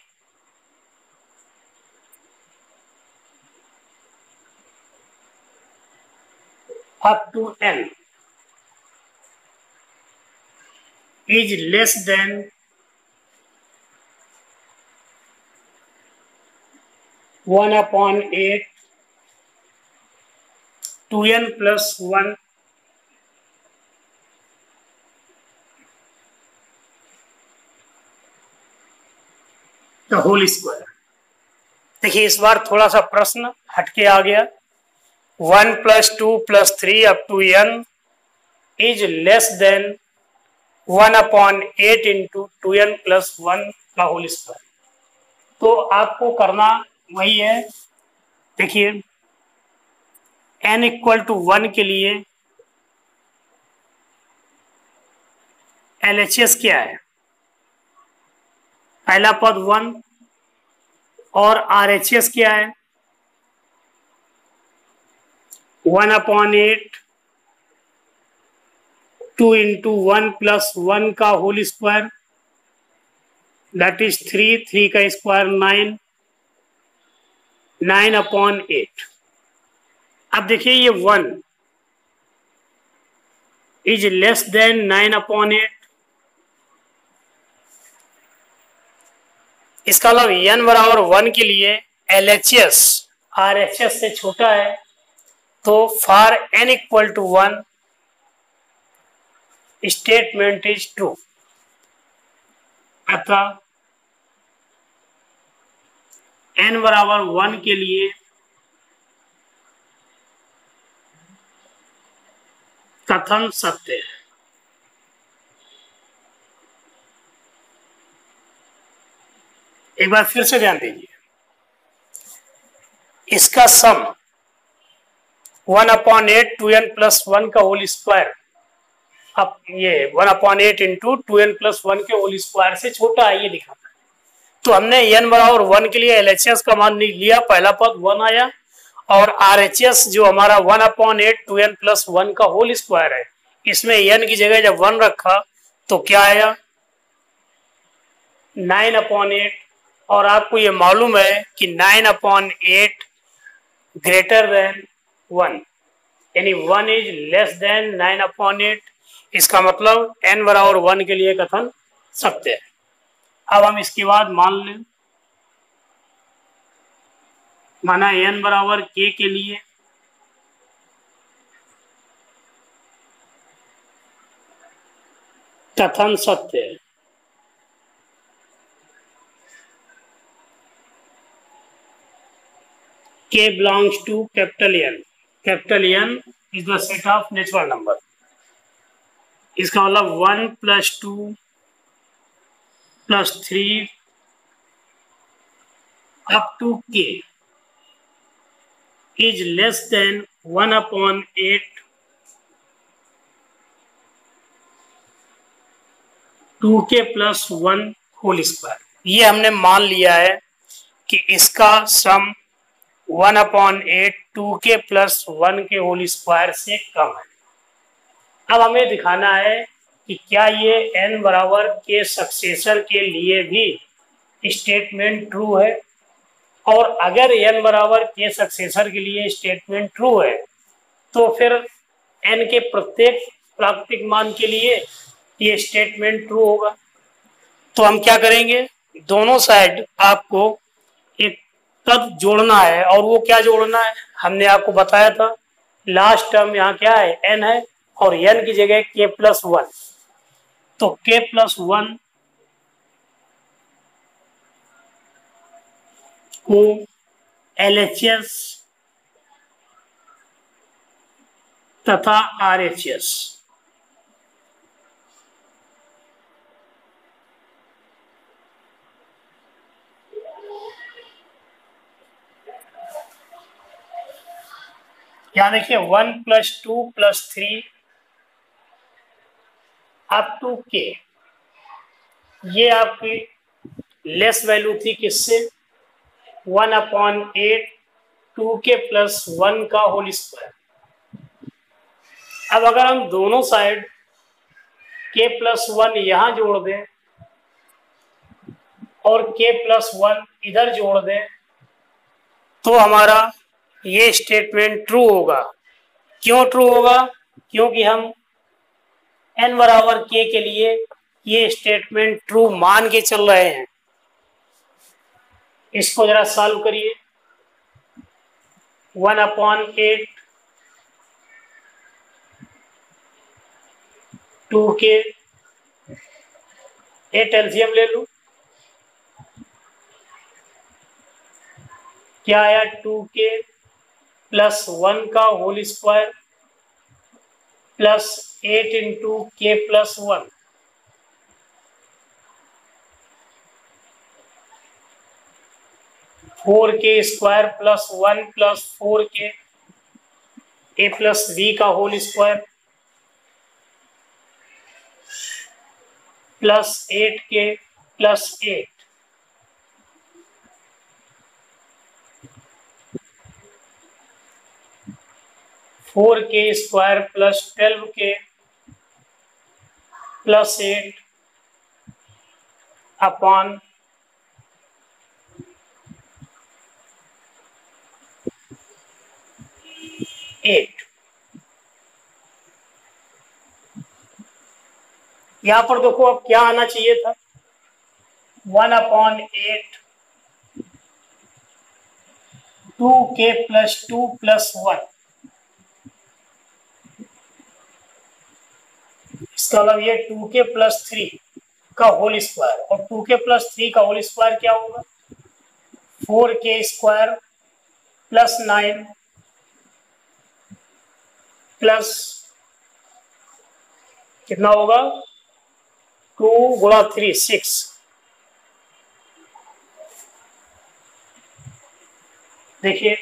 up to n is less than 1/8 2n plus 1 . का होल स्क्वायर। देखिए इस बार थोड़ा सा प्रश्न हटके आ गया। 1 + 2 + 3 up to n is less than 1/8 into 2n + 1 का होल स्क्वायर। तो आपको करना वही है। देखिए n = 1 के लिए LHS क्या है? पहला पद 1 और RHS क्या है? 1/8 2 इंटू 1 + 1 का होल स्क्वायर दैट इज 3 का स्क्वायर 9 9/8। अब देखिए ये 1 इज लेस देन 9/8। इसका मतलब n बराबर 1 के लिए LHS RHS से छोटा है, तो for n = 1 statement is true. अतः n बराबर 1 के लिए कथन सत्य है। एक बार फिर से ध्यान दीजिए, इसका सम 1/8 2n + 1 का होल स्क्वायर, अब ये 1/8 इंटू 2n + 1 के होल स्क्वायर से छोटा है ये दिखाना है। तो हमने n बराबर 1 के लिए LHS का मान नहीं लिया, पहला पद 1 आया, और RHS जो हमारा 1/8 2n + 1 का होल स्क्वायर है, इसमें n की जगह जब 1 रखा तो क्या आया 9/8। और आपको ये मालूम है कि 9/8 ग्रेटर देन 1, यानी 1 इज लेस देन 9/8। इसका मतलब n बराबर 1 के लिए कथन सत्य है। अब हम इसके बाद मान लें, माना n बराबर k के लिए कथन सत्य है। k belongs to capital N. Capital N is the set of natural number. इसका मतलब 1 + 2 + 3 up to k is less than 1/8 2k + 1 whole square. ये हमने मान लिया है कि इसका सम 1/8 2k + 1 के होल स्क्वायर से कम है। अब हमें दिखाना है कि क्या ये n बराबर के सक्सेसर के लिए भी स्टेटमेंट ट्रू है, और अगर n बराबर के सक्सेसर के लिए स्टेटमेंट ट्रू है तो फिर n के प्रत्येक प्राकृतिक मान के लिए ये स्टेटमेंट ट्रू होगा। तो हम क्या करेंगे, दोनों साइड आपको एक पद जोड़ना है, और वो क्या जोड़ना है हमने आपको बताया था। लास्ट टर्म यहाँ क्या है n है, और n की जगह k + 1, तो k + 1 को LHS तथा RHS यहाँ देखिए 1 + 2 + 3 अप टू k, ये आपकी लेस वैल्यू थी किससे 1/8 2k + 1 का होल स्क्वायर। अब अगर हम दोनों साइड k + 1 यहां जोड़ दें और k + 1 इधर जोड़ दें तो हमारा ये स्टेटमेंट ट्रू होगा। क्यों ट्रू होगा? क्योंकि हम n बराबर k के लिए ये स्टेटमेंट ट्रू मान के चल रहे हैं। इसको जरा सॉल्व करिए। 1/8 2k, 8 एलसीएम ले लूं, क्या आया 2k प्लस 1 का whole square plus 8 into k plus 1, four k square plus 1 plus 4k a plus b का whole square plus 8k plus 8, four k square plus 12k plus 8 upon 8। यहां पर देखो अब क्या आना चाहिए था, 1/8 2k प्लस 2 प्लस 1। इसका मतलब ये 2k प्लस 3 का होल स्क्वायर, और 2k प्लस 3 का होल स्क्वायर क्या होगा, 4k स्क्वायर प्लस 9 प्लस कितना होगा 2 गुणा 3 6। देखिए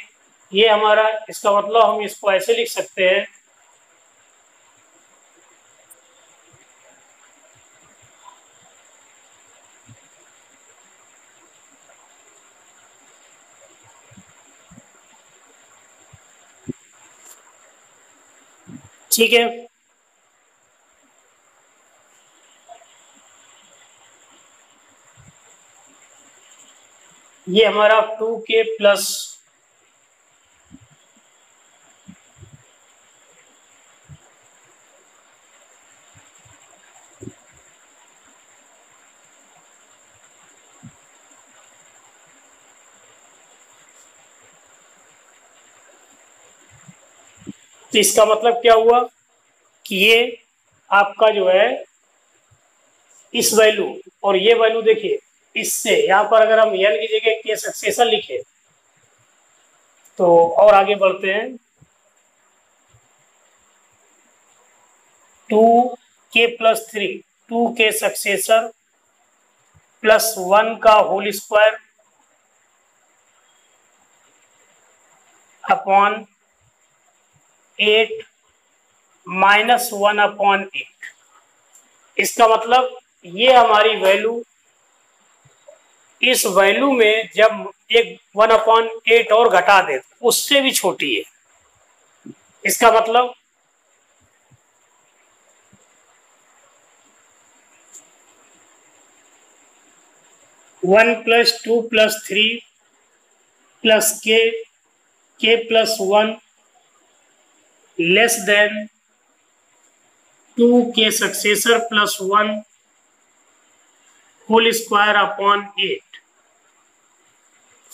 ये हमारा, इसका मतलब हम इसको ऐसे लिख सकते हैं, ठीक है। ये हमारा 2k प्लस तो इसका मतलब क्या हुआ कि ये आपका जो है इस वैल्यू और ये वैल्यू देखिए, इससे यहाँ पर अगर हम n की जगह के सक्सेसर लिखे तो, और आगे बढ़ते हैं, 2k plus 3 2k successor plus 1 का होल स्क्वायर अपॉन 8 माइनस 1/8। इसका मतलब ये हमारी वैल्यू इस वैल्यू में जब एक 1/8 और घटा दे उससे भी छोटी है। इसका मतलब one plus 2 plus 3 plus k plus 1 less than 2k successor plus 1 whole square upon 8।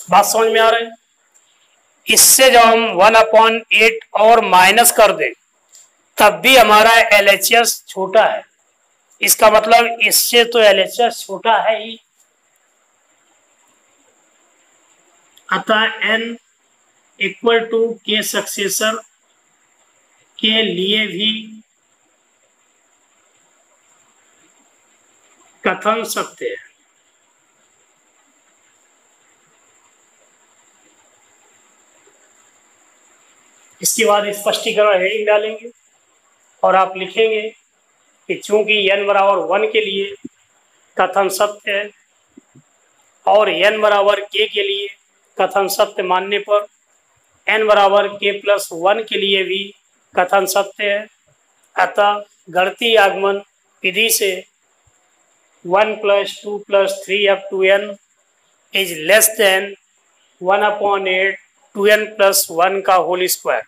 बात समझ में आ रहा है? इससे जब हम 1/8 और माइनस कर दें तब भी हमारा LHS छोटा है। इसका मतलब इससे तो LHS छोटा है ही, अतः n इक्वल टू के सक्सेसर के लिए भी कथन सत्य है। इसके बाद स्पष्टीकरण हेडिंग डालेंगे और आप लिखेंगे कि चूंकि n बराबर 1 के लिए कथन सत्य है और n बराबर k के लिए कथन सत्य मानने पर n बराबर k प्लस 1 के लिए भी कथन सत्य है, अतः गणितीय आगमन विधि से 1 plus 2 plus 3 up to n is less than 1/8 2n plus 1 का होल स्क्वायर।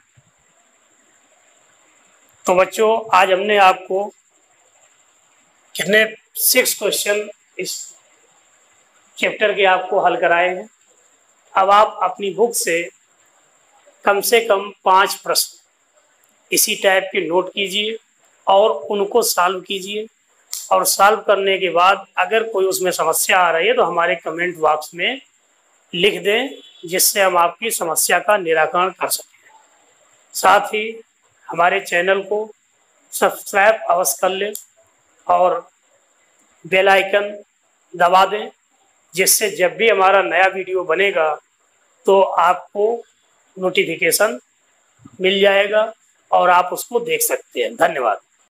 तो बच्चों आज हमने आपको कितने 6 क्वेश्चन इस चैप्टर के आपको हल कराए हैं। अब आप अपनी बुक से कम 5 प्रश्न इसी टाइप के नोट कीजिए और उनको सॉल्व कीजिए, और सॉल्व करने के बाद अगर कोई उसमें समस्या आ रही है तो हमारे कमेंट बॉक्स में लिख दें, जिससे हम आपकी समस्या का निराकरण कर सकें। साथ ही हमारे चैनल को सब्सक्राइब अवश्य कर लें और बेल आइकन दबा दें, जिससे जब भी हमारा नया वीडियो बनेगा तो आपको नोटिफिकेशन मिल जाएगा और आप उसको देख सकते हैं। धन्यवाद।